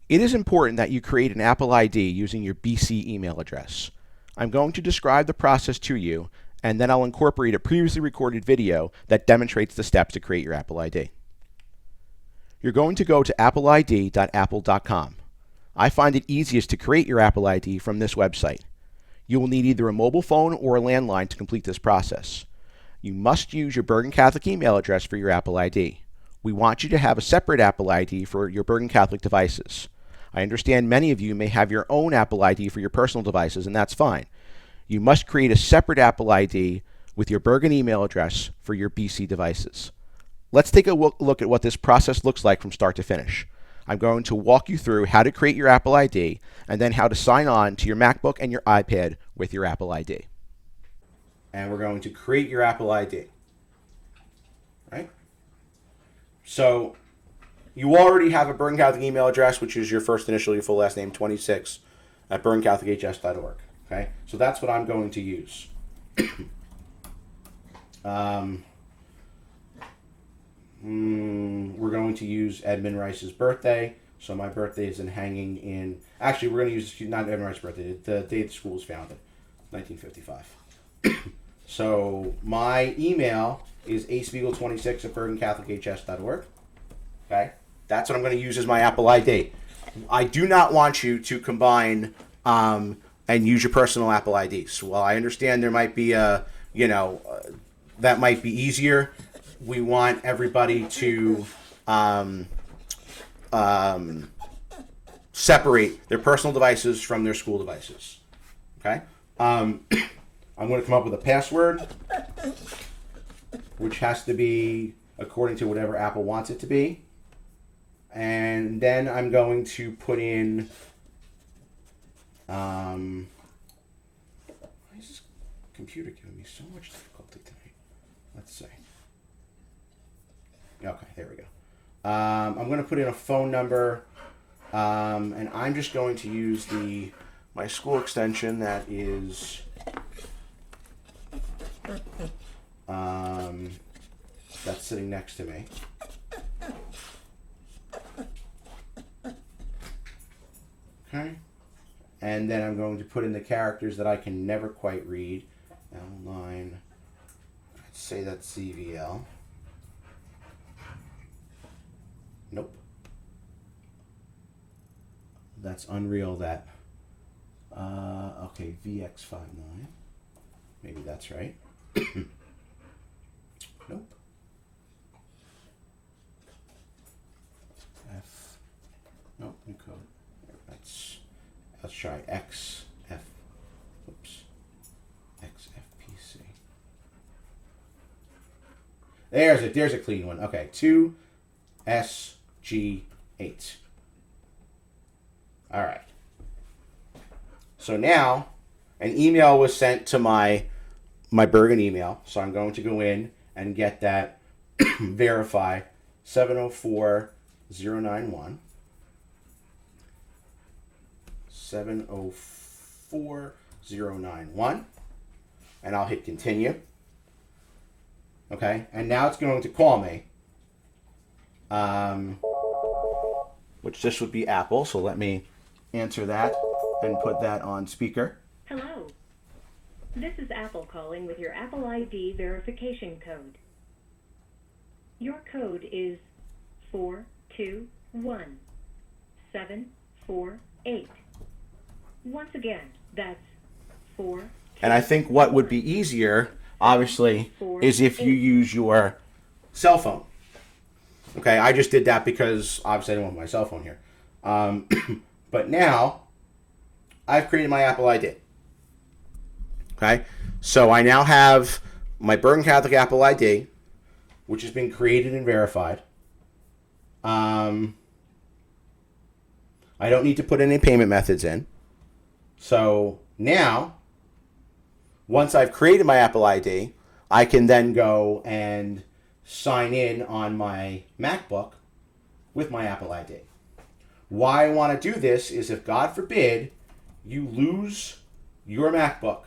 It is important that you create an Apple ID using your BC email address. I'm going to describe the process to you, and then I'll incorporate a previously recorded video that demonstrates the steps to create your Apple ID. You're going to go to appleid.apple.com. I find it easiest to create your Apple ID from this website. You will need either a mobile phone or a landline to complete this process. You must use your Bergen Catholic email address for your Apple ID. We want you to have a separate Apple ID for your Bergen Catholic devices. I understand many of you may have your own Apple ID for your personal devices, and that's fine. You must create a separate Apple ID with your Bergen email address for your BC devices. Let's take a look at what this process looks like from start to finish. I'm going to walk you through how to create your Apple ID and then how to sign on to your MacBook and your iPad with your Apple ID. And we're going to create your Apple ID. Right? So you already have a Bergen Catholic email address, which is your first initial, your full last name, 26 at bergencatholichs.org. Okay? So that's what I'm going to use. We're going to use Edmund Rice's birthday. So my birthday isn't hanging in... Actually, we're going to use not Edmund Rice's birthday, the date the school was founded, 1955. So my email is aspiegel26 at bergencatholichs.org. Okay? That's what I'm going to use as my Apple ID. I do not want you to combine and use your personal Apple ID. So while I understand there might be that might be easier, we want everybody to separate their personal devices from their school devices. Okay? I'm going to come up with a password, which has to be according to whatever Apple wants it to be. And then I'm going to put in... why is this computer giving me so much difficulty tonight? Let's see. Okay, there we go. I'm going to put in a phone number, and I'm just going to use my school extension that is that's sitting next to me. Okay, and then I'm going to put in the characters that I can never quite read. L9, let's say that's CVL. Nope. That's Unreal. That. Okay, VX59. Maybe that's right. Nope. F. Nope. New code. Let's try XF. Oops. XFPC. There's a clean one. Okay, 2SG8. All right. So now an email was sent to my Bergen email. So I'm going to go in and get that verify 704091. 704091. And I'll hit continue. Okay. And now it's going to call me. Which this would be Apple. So let me answer that and put that on speaker. Hello. This is Apple calling with your Apple ID verification code. Your code is 421748. Once again, that's 4. And I think what would be easier, obviously, is if you use your cell phone. Okay, I just did that because obviously I don't want my cell phone here. But now I've created my Apple ID. Okay, so I now have my Bergen Catholic Apple ID, which has been created and verified. I don't need to put any payment methods in. So now, once I've created my Apple ID, I can then go and sign in on my MacBook with my Apple ID. Why I want to do this is if, God forbid, you lose your MacBook,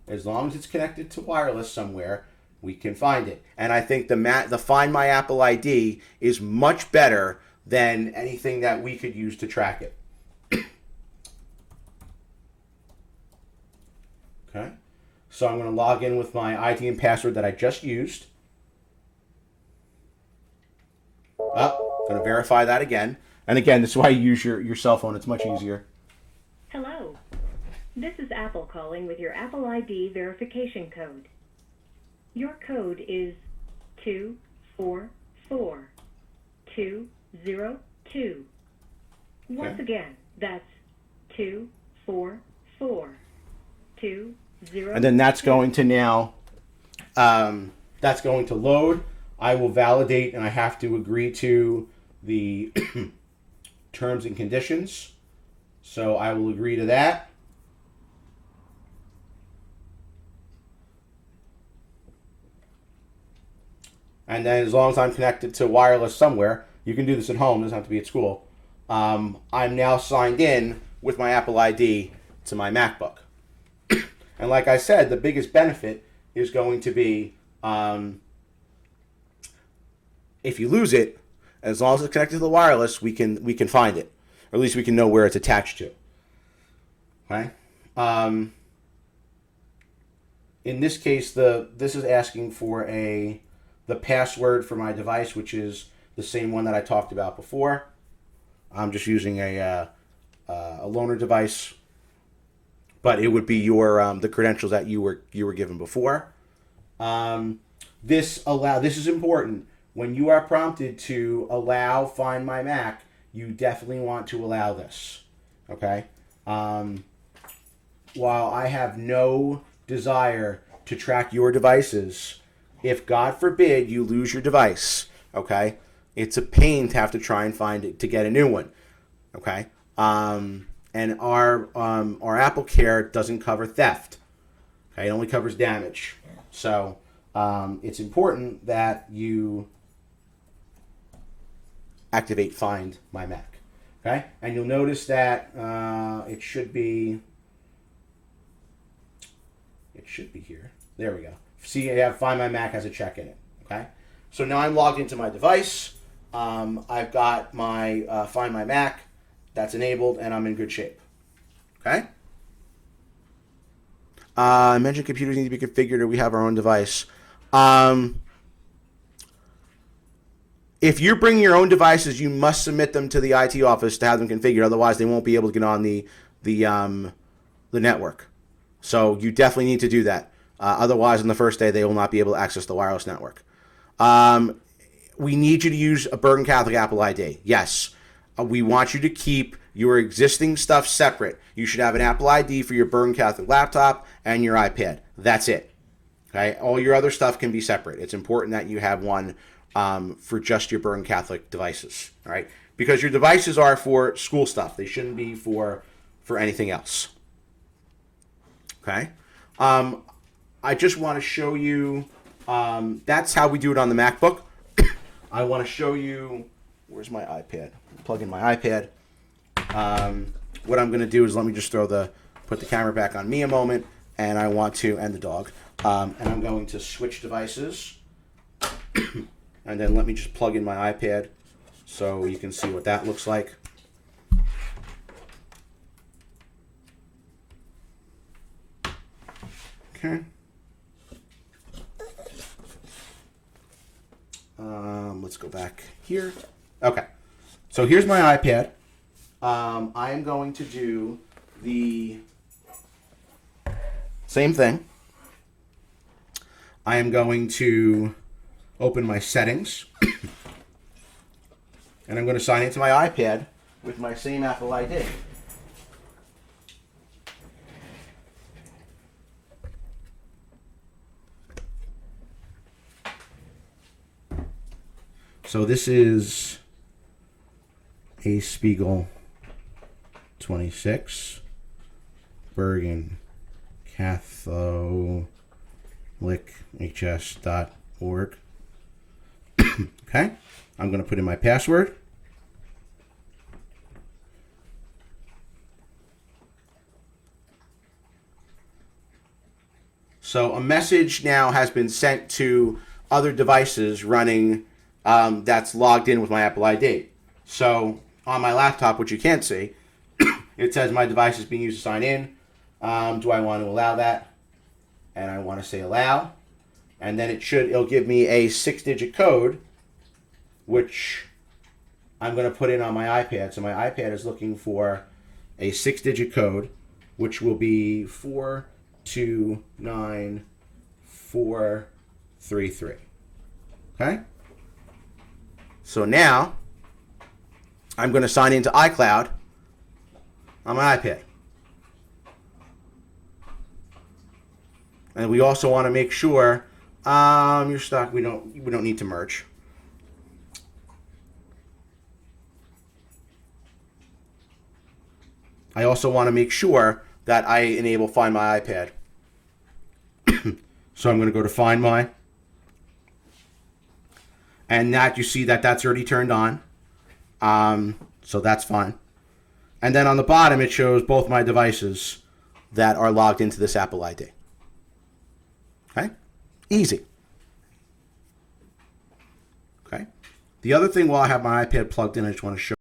as long as it's connected to wireless somewhere, we can find it. And I think the Find My Apple ID is much better than anything that we could use to track it. Okay. So I'm going to log in with my ID and password that I just used. Oh, going to verify that again. And again, this is why you use your cell phone. It's much easier. Hello. This is Apple calling with your Apple ID verification code. Your code is 244202. Once again, that's 244202. And then that's going to now, that's going to load. I will validate, and I have to agree to the terms and conditions. So I will agree to that. And then as long as I'm connected to wireless somewhere, you can do this at home, it doesn't have to be at school. I'm now signed in with my Apple ID to my MacBook. And like I said, the biggest benefit is going to be if you lose it, as long as it's connected to the wireless, we can find it, or at least we can know where it's attached to. Okay. In this case, this is asking for the password for my device, which is the same one that I talked about before. I'm just using a loaner device, but it would be your the credentials that you were given before. This is important. When you are prompted to allow Find My Mac, you definitely want to allow this. Okay. While I have no desire to track your devices, if God forbid you lose your device, okay, it's a pain to have to try and find it to get a new one. Okay. And our Apple Care doesn't cover theft. Okay, it only covers damage. So it's important that you activate Find My Mac. Okay, and you'll notice that it should be here. There we go. See, I have Find My Mac has a check in it. Okay, so now I'm logged into my device. I've got my Find My Mac that's enabled, and I'm in good shape. Okay. I mentioned computers need to be configured, or we have our own device. If you bring your own devices, you must submit them to the IT office to have them configured. Otherwise, they won't be able to get on the network. So you definitely need to do that. Otherwise, on the first day, they will not be able to access the wireless network. We need you to use a Bergen Catholic Apple ID. Yes. We want you to keep your existing stuff separate. You should have an Apple ID for your Bergen Catholic laptop and your iPad. That's it. Okay. All your other stuff can be separate. It's important that you have one for just your Bergen Catholic devices. All right, because your devices are for school stuff. They shouldn't be for anything else. Okay. I just want to show you. That's how we do it on the MacBook. I want to show you. Where's my iPad? Plug in my iPad. What I'm going to do is let me just put the camera back on me a moment, and I want to and the dog, and I'm going to switch devices, and then let me just plug in my iPad so you can see what that looks like. Okay. Let's go back here. Okay. So here's my iPad. I am going to do the same thing. I am going to open my settings. And I'm going to sign into my iPad with my same Apple ID. So this is A Spiegel 26 Bergen CatholicHS.org. Okay, I'm going to put in my password. So a message now has been sent to other devices running that's logged in with my Apple ID. So on my laptop, which you can't see, it says my device is being used to sign in. Do I want to allow that? and I want to say allow, and then it'll give me a 6-digit code, which I'm going to put in on my iPad. So my iPad is looking for a 6-digit code, which will be 429433. Okay? So now I'm going to sign into iCloud on my iPad. And we also want to make sure your stock we don't need to merge. I also want to make sure that I enable Find My iPad. So I'm going to go to Find My. And that you see that's already turned on. So that's fine. And then on the bottom, it shows both my devices that are logged into this Apple ID. Okay? Easy. Okay? The other thing while I have my iPad plugged in, I just want to show